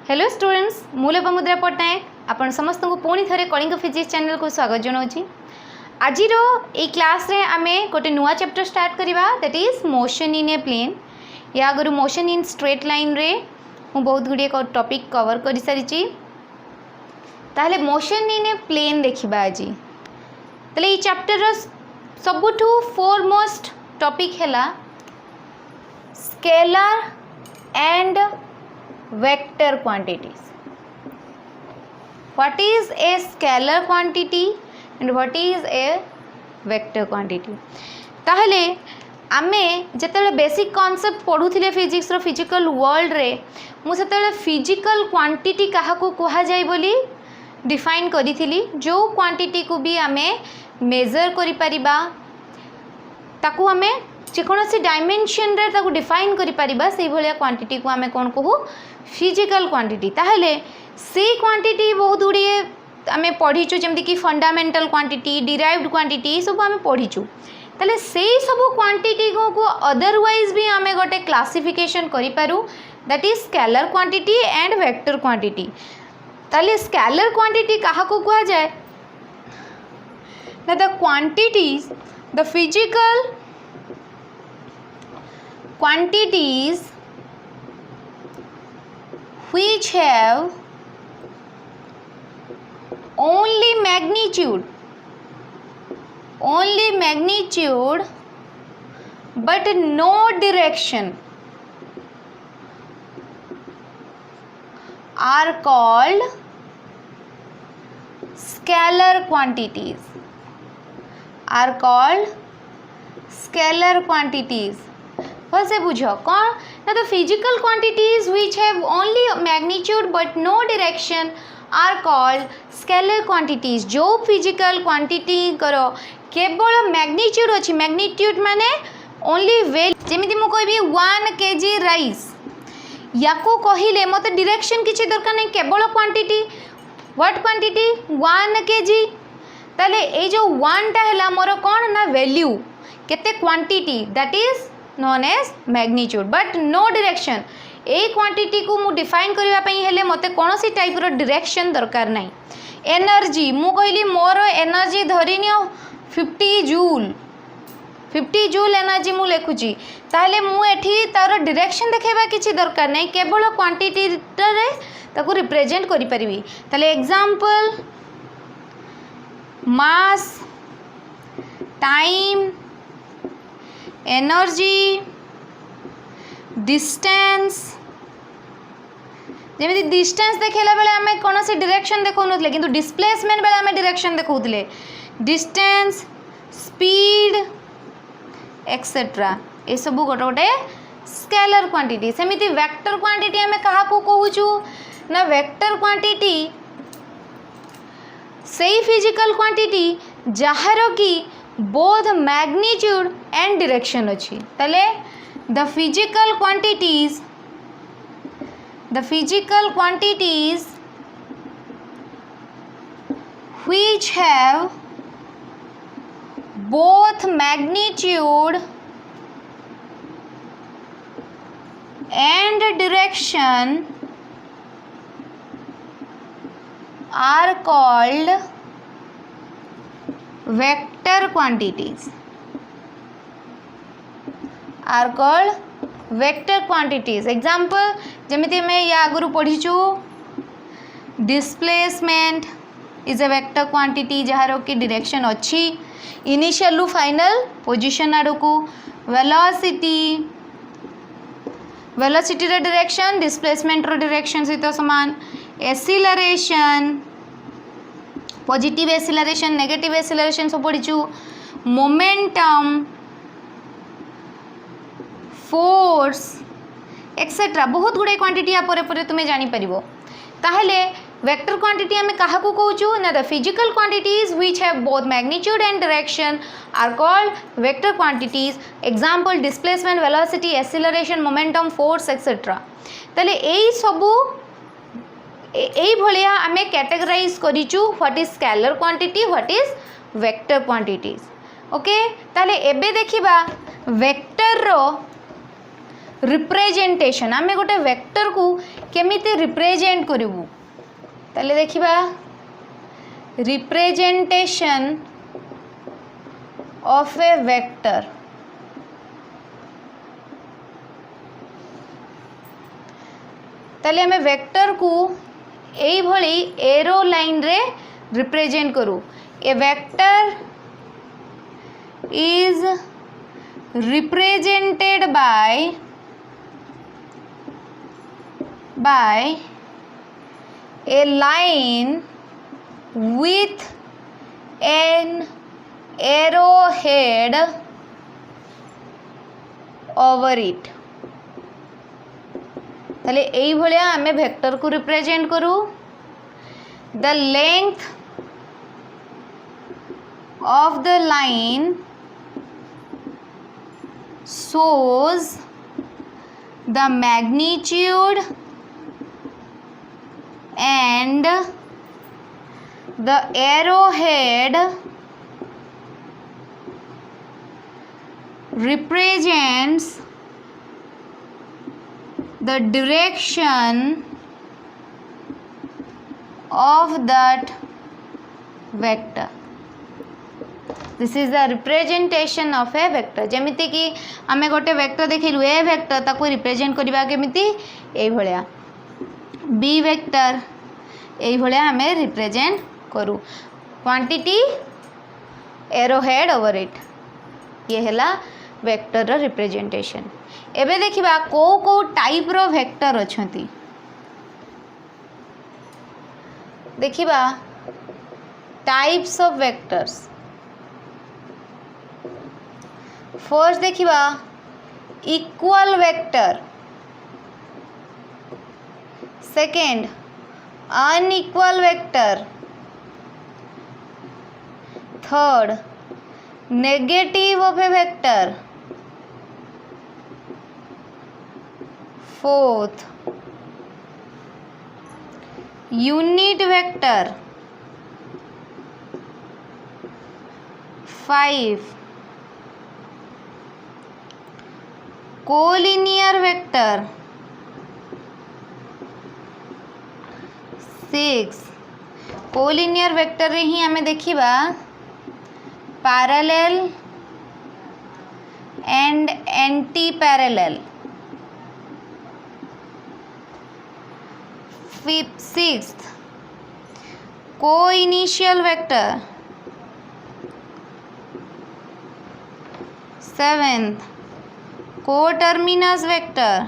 Hello students मु लोपामुद्रा पट्टनायक आपण समस्त को पुणी थे कलिंग फिजिक्स चैनल को स्वागत जनाऊँ। आज क्लास रे आमे गोटे नुआ चैप्टर स्टार्ट करवा that is motion in a plane. या आगु मोशन इन स्ट्रेट लाइन रे मु बहुत गुड़िए टॉपिक कवर कर सारी। ताहले मोशन इन ए प्लेन देखा आज ताले चैप्टर सबुठु फोरमोस्ट टॉपिक है scalar and vector quantities. What is a scalar quantity and what is a vector quantity? ताहले आमे जते बेसिक कॉन्सेप्ट पढ़ुथिले फिजिक्स रो फिजिकल वर्ल्ड रे मु सेते फिजिकल क्वांटिटी काहा को कहा जाय बोली डिफाइन करिथिली। जो क्वांटिटी को भी आमे मेजर करि परिबा ताकू आमे जेकोसी डायमेंशन रे ताकू डिफाइन करि परिबा सेही भलिया क्वांटिटी को आमे कोन कहू फिजिकल क्वांटिटी। ताहले से क्वांटिटी बहुत गुड़िए आमे पढ़ीचु जमती कि फंडामेंटल क्वांटिटी डिराइव्ड क्वांटिटी सब आमे पढ़ीचु। ताले से सब क्वांटिटी को अदरवाइज भी आमे गोटे क्लासिफिकेशन करि Paru that is scalar quantity and vector quantity. ताले स्केलर क्वांटिटी काहा को कहा जाए ना the quantities the physical quantities which have only magnitude but no direction are called scalar quantities से बुझ कौन ना तो physical quantities which have only magnitude but no direction are called scalar quantities. जो फिजिकल क्वांटिटी करो केवल magnitude अच्छी magnitude माने ओनली वेल जेमिति मु कहबी 1 kg राइस या को कहिले मते डायरेक्शन किछि दरकार नै केवल क्वांटिटी व्हाट क्वांटिटी 1 kg। ताले ए जो 1 टा हला मोर कोन ना वैल्यू केते quantity that is known as magnitude but no direction. ए क्वांटिटी को मु डिफाइन करबा पई हेले मते कोनोसी टाइप रो डायरेक्शन दरकार नै। एनर्जी मु कहली मोर एनर्जी धरिनियो 50 जूल एनर्जी मु लेखुची ताले मु एठी तार डायरेक्शन देखेबा किछि दरकार नै केवल क्वांटिटी रे ताको रिप्रेजेंट करि परिबी। ताले एग्जांपल मास टाइम एनर्जी डिस्टेंस जमी डिस्टेंस देखेला बेले आमे कौन से डायरेक्शन देखौनथले किंतु डिस्प्लेसमेंट बेले आमे डायरेक्शन देखौथले डिस्टेंस स्पीड एक्सेट्रा ए सब गोटे गोटे स्केलर क्वांटिटी। सेमिति वेक्टर क्वांटिटी आमे कहा को कहूचु ना वेक्टर क्वांटिटी सेही फिजिकल क्वांटिटी जहार की बोथ मैग्नीट्यूड एंड डायरेक्शन अच्छी। ताले the physical quantities which have both magnitude and direction are called vector quantities example जमिति में या आगु पढ़ीचु displacement is a vector quantity जहार की डायरेक्शन अच्छी इनिशियल रु फाइनल पोजीशन आड़कू वेलोसिटी रे डायरेक्शन डिस्प्लेसमेंट रो डायरेक्शन सहित समान। Acceleration positive acceleration negative acceleration सब पढ़ीचु मोमेंटम फोर्स एक्सेट्रा बहुत गुड़े क्वांटिटी या परे तुम्हें जानी परिबो। ताहले वेक्टर क्वांटिटी हमें काहा को कहूचु ना the physical quantities which have both magnitude and direction are called vector quantities. Example displacement velocity acceleration momentum force et cetera. ताहले एई सबु एई भलिया हमें कैटेगराइज करिचु what is scalar quantity what is vector quantities. Okay ताहले एबे देखिबा वेक्टर रो रिप्रेजेंटेशन आमे गोटे वेक्टर को केमिति रिप्रेजेंट करिवु ताले देखिबा रिप्रेजेंटेशन ऑफ ए वेक्टर ताले हमें वेक्टर को एई भली एरो लाइन रे रिप्रेजेंट करू ए vector is represented by a line with an arrowhead over it ताले एई भलिया आमे वेक्टर को रिप्रेजेंट करू the length of the line shows the magnitude and the arrowhead represents the direction of that vector. This is the representation of a vector जमीती कि आम गोटे vector देखिलु ए वेक्टर ताको रिप्रेजेंट करबा केमिति एई भलिया बी वेक्टर एई भलिया हमें रिप्रेजेंट करू क्वांटिटी एरोहेड ओवर इट ये हैला वेक्टर रो रिप्रेजेंटेशन। एबे देखिबा को टाइप रो वेक्टर अछंती देखिबा टाइप्स ऑफ वेक्टर्स फर्स्ट देखिबा equal vector second unequal vector third negative of a vector fourth unit vector five collinear vector six collinear vector रे ही हमें देखिबा parallel and anti parallel fifth sixth को initial vector seventh coterminous vector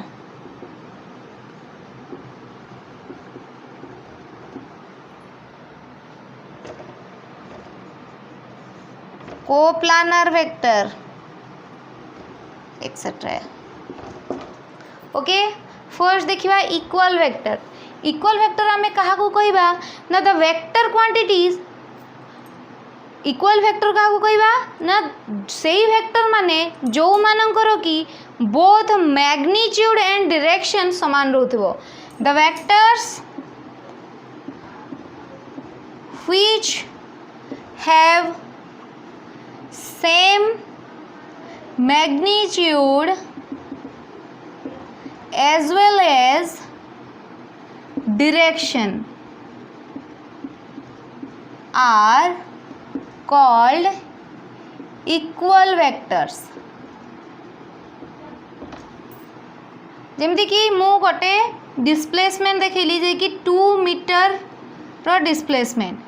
coplanar vector et cetera. Okay first देखिबा equal vector आमे कहा को कहबा ना the vector quantities equal vector क्या कहबा ना सेई वेक्टर माने जो मानकर कि बोथ मैग्नीट्यूड एंड डायरेक्शन समान रहउथबो the vectors which have same magnitude as well as direction are called equal vectors। जमती कि मु गोटे डिस्प्लेसमेंट देखिली जे कि 2 मीटर रो डिस्प्लेसमेंट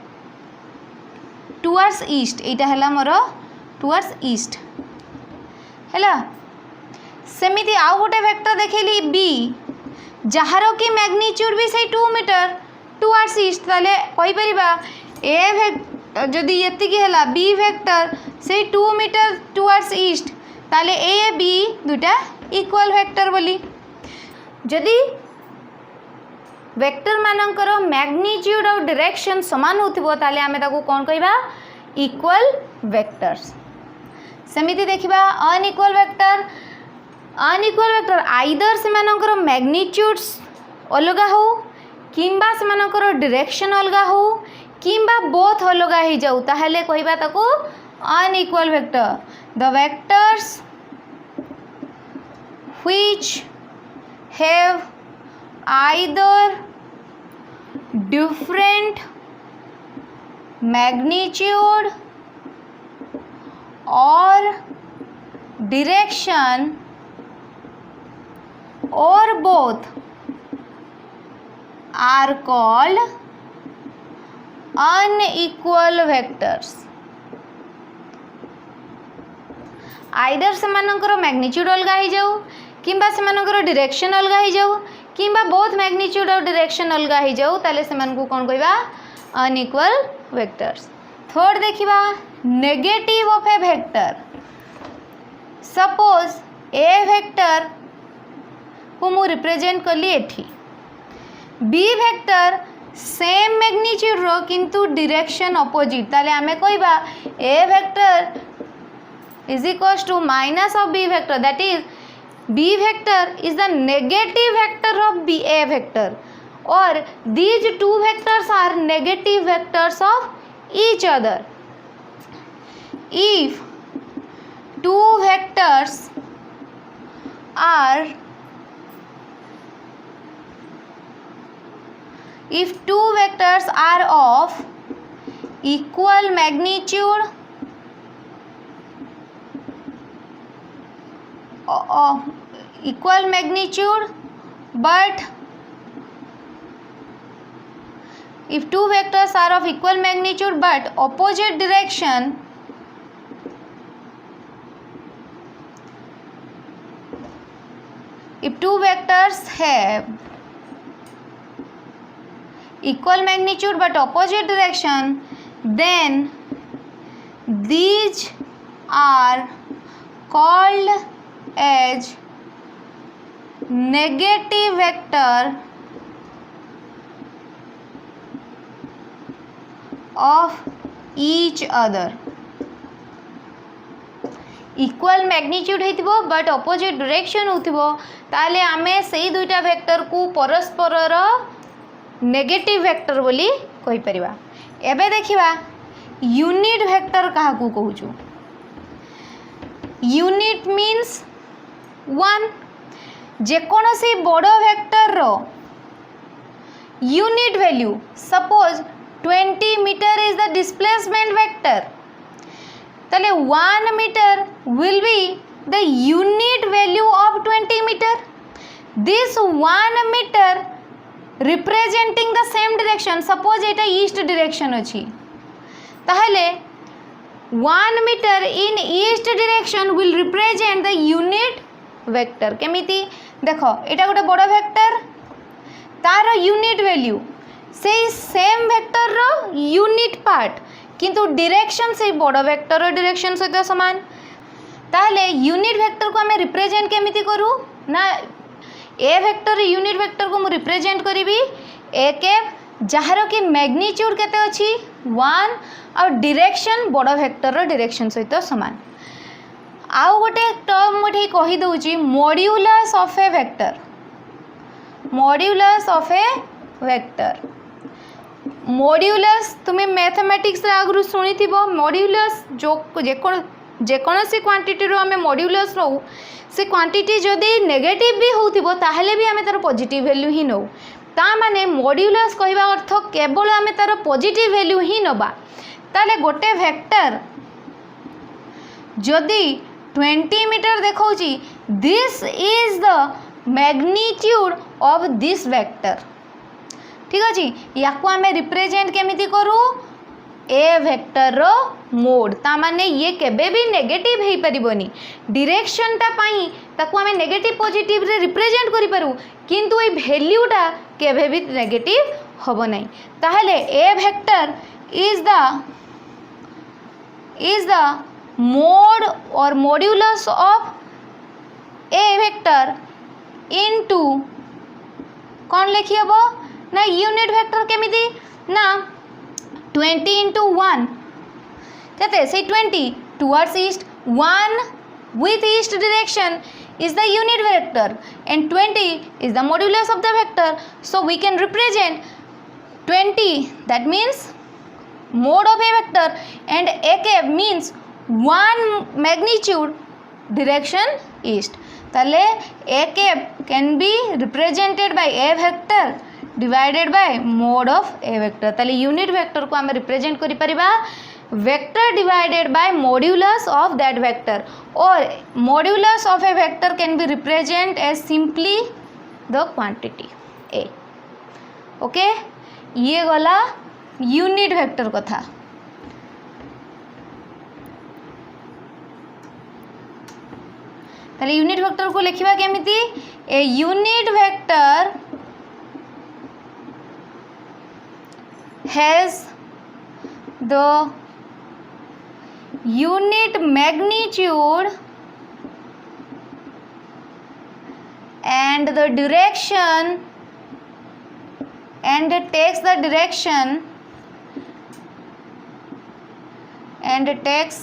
टुवर्ड्स ईस्ट एटा हला मोर टुवर्ड्स ईस्ट हला सेमिति आउ गोटे वेक्टर देखिली बी जहार कि मैग्नीट्यूड भी से 2 मीटर टुवर्ड्स ईस्ट ताले कहि परिबा ए जदि एतिकी हला बी वेक्टर से 2 मीटर टुवर्ड्स ईस्ट ताले ए बी दुटा इक्वल वेक्टर बोली जदि वेक्टर मानकर मैग्नीट्यूड और डायरेक्शन समान होथिबो ताले आमे ताको कोन कहबा इक्वल वेक्टर्स। सेमिति देखिबा अनइक्वल वेक्टर आइदर से मानकर मैग्नीट्यूड्स अलगा हो किंबा से मानकर डायरेक्शन अलगा हो किंबा बोथ अलगा ही जाऊ ताहले कहबा ताको unequal vector. The vectors which have either different magnitude or direction or both are called unequal vectors. Either सेमानकर मैग्नीट्यूड अलग हो जाऊ किंबा सेमानकर डायरेक्शन अलग हो जाऊ किंबा बोथ मैग्नीट्यूड और डायरेक्शन अलग हो जाऊ ताले सेमानकु कोन कहबा अनइक्वल वेक्टर्स. थर्ड देखिबा negative of a vector. Suppose A vector को मु रिप्रेजेंट करली एठी, बी वेक्टर सेम मैग्नीट्यूड रो किंतु डायरेक्शन अपोजिट, ताले आमे कहबा ए vector is equals to minus of b vector, that is b vector is the negative vector of a vector, or these two vectors are negative vectors of each other. If two vectors are of equal magnitude but if two vectors are of equal magnitude but opposite direction, if two vectors have equal magnitude but opposite direction, then these are called as negative vector of each other. Equal magnitude होइतिबो but opposite direction होतिबो ताले आमे सेही दुईटा vector को परस्पर negative vector बोली कहि परिबा. एबे देखिबा यूनिट वेक्टर काहा को कहूछु. Unit means one. जेकोसी बड़ वेक्टर रो unit value, suppose 20 metre is the displacement vector, ताले 1 metre will be the unit value of 20 metre. This 1 metre representing the same direction, suppose एटा ईस्ट डायरेक्शन अछि ताहले 1 metre in east direction will represent the unit vector. केमिति देखो एटा गोटे बड़ vector तार यूनिट वैल्यू से सेम वेक्टर रो यूनिट पार्ट किंतु डायरेक्शन से बड़ वेक्टर डायरेक्शन सहित समान. ताहले यूनिट वेक्टर को हमें रिप्रेजेंट केमिति करू ना, ए वेक्टर यूनिट वेक्टर को मु रिप्रेजेंट करिवि ए के जहार कि मैग्नीट्यूड केते अछि 1 और डायरेक्शन बड़ वेक्टर डायरेक्शन सहित समान. आउ गोटे टर्म मुझे कही दूची modulus of a vector. Modulus of a vector, modulus तुम्हें मैथमेटिक्स आगु शुणी थी. मॉड्यूलस जो जेकोसी क्वांटिटी रो आमे मॉड्यूलस रो से क्वांटिटी जदि नेगेटिव भी होतिबो ताहले भी आमे तार पॉजिटिव वैल्यू ही नौ. ता माने मॉड्यूलस कहबा अर्थ केवल आमे तार पॉजिटिव वैल्यू ही नबा. ताले गोटे वेक्टर जदि 20 मीटर देखौची, this is the magnitude of this vector. ठीक अछि. याकू आमे रिप्रेजेंट केमिति करू, ए वेक्टर रो मोड. ता माने ये केबे भी नेगेटिव हेई परिबोनी. डायरेक्शन टा पाई ताकू आमे नेगेटिव पॉजिटिव रे रिप्रेजेंट करि पारू किंतु ए वैल्यूटा केबे भी नेगेटिव होबो नै. ताहले ए vector is the mode or modulus of a vector into कौन लिखी हबो ना यूनिट वेक्टर केमिति ना 20 into 1 कहते से 20 towards east, 1 with east direction is the unit vector and 20 is the modulus of the vector. So we can represent 20, that means mode of a vector, and AK means 1 magnitude direction east. ताले a cap can be represented by a vector divided by mod of a vector. ताले unit vector को आम represent करि परिबा vector divided by modulus of that vector, और modulus of a vector can be represent as simply the quantity a. Okay, ये गला unit vector कथा। ताले यूनिट वेक्टर को लिखिबा केमिति? A unit vector has the unit magnitude and the direction and takes the direction and takes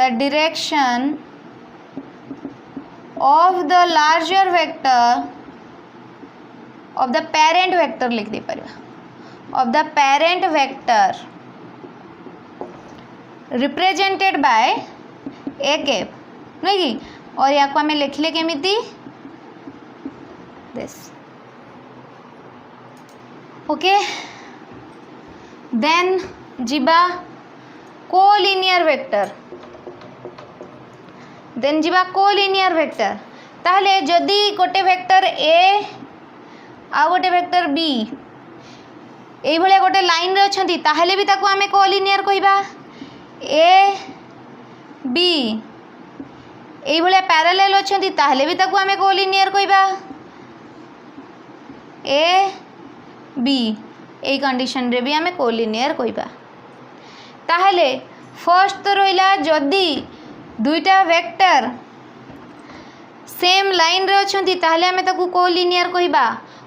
the direction of the larger vector of the parent vector लिख दे परिबा of the parent vector represented by a cap, नहीं कि? और या को हमें लिखले केमिति this। Okay, then जिबा कोलिनियर वेक्टर। देन जिबा कोलिनियर वेक्टर। ताहले जदि गोटे वेक्टर ए आ गोटे वेक्टर बी ये भाया गोटे लाइन रे अछंती ताहले भी ताको आमे कोलिनियर कहिबा। ए बी ये भाया पैरेलल अछंती ताहले भी ताको आमे कोलिनियर कहिबा। ए बी ए कंडीशन रे भी आमे कोलिनियर कहिबा। ताहले फर्स्ट तो रहिला जदी दुईटा वेक्टर सेम लाइन रे अछंती ताहले आमे ताको कोलिनियर कहिबा,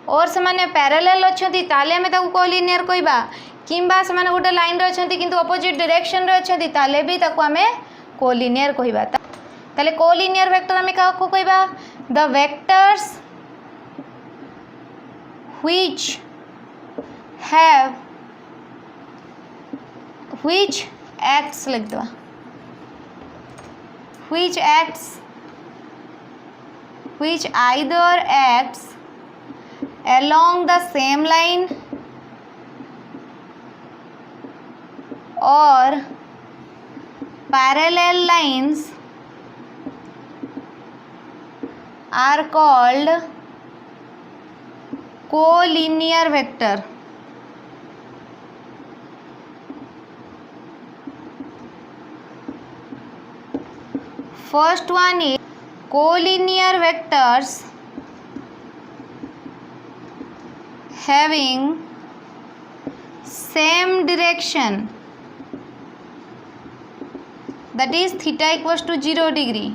और से पैरेलल अच्छी ताले आमे ताको कोलिनियर कहिबा, किंबा से गोटे लाइन रे अच्छी किंतु अपोजिट डायरेक्शन रे अच्छी ताले भी ताको आमे कोलिनियर कहिबा। ताले कोलिनियर वेक्टर आमे काको कहिबा? The vectors which have which acts लिख दो, which acts which either acts along the same line or parallel lines are called collinear vector। First one is collinear vectors having same direction, that is theta equals to 0 degree,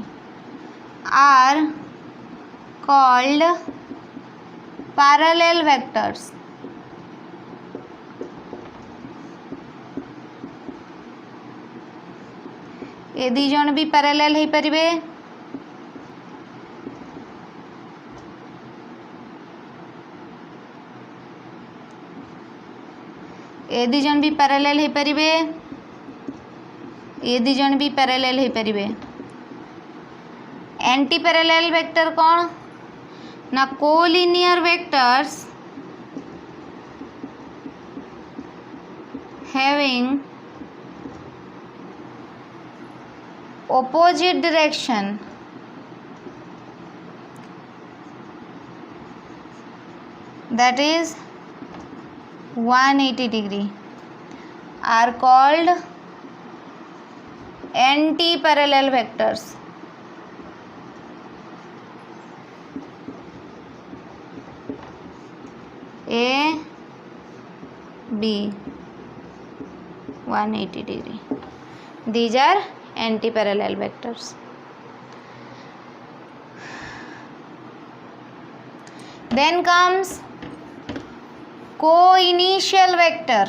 are called parallel vectors। ये दी जन भी parallel हो परिबे। ए दी जन भी parallel हो परिबे, ए दी जन भी पैरेलल हो परिबे। एंटी पैरेलल वेक्टर कौन ना? Collinear vectors having opposite direction, that is 180 degree, are called anti-parallel vectors। A, B, 180 degree. These are anti-parallel vectors. Then comes co-initial vector।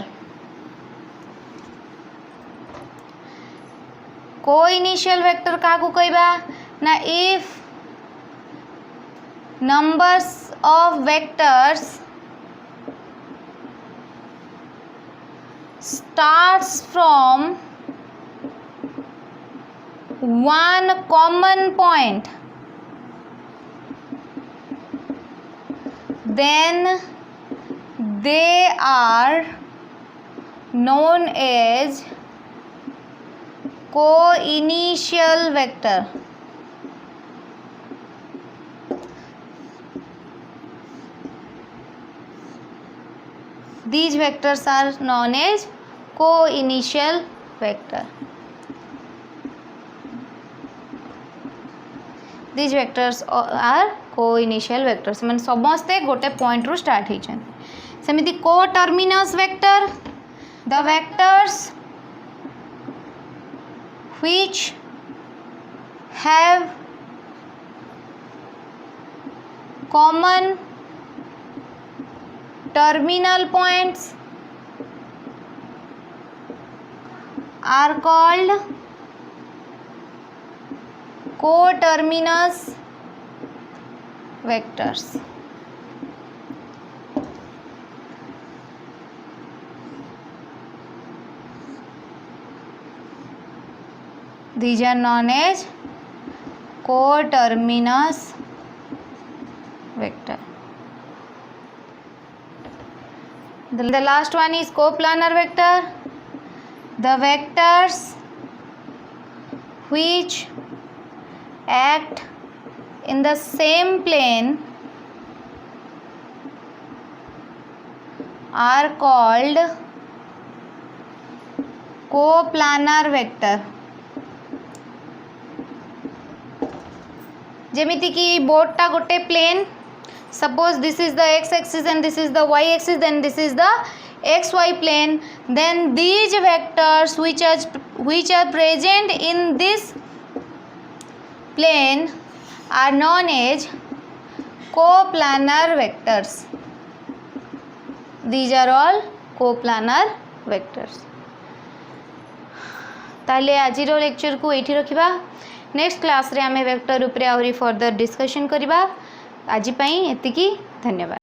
Co-initial vector काकू कहबा ना? if numbers of vectors starts from one common point then they are known as co-initial vector. These vectors are known as co-initial vector. These vectors are co-initial vectors. Man समस्ते गोटे point रू start होइछन सेमिति co-terminus vector, the vectors which have common terminal points are called coterminous vectors. These are known as coterminous vector. The last one is coplanar vector. The vectors which act in the same plane are called coplanar vector. जेमिति कि बोर्डटा गोटे plane, suppose this is the x axis and this is the y axis, then this is the xy plane, then these vectors which are present in this plane are known as coplanar vectors. These are all coplanar vectors. ताले आजिरो lecture को एठी रखिबा. Next class रे आमे vector उपरे आउरी further discussion करिबा. आजि पई एतिकी. धन्यवाद.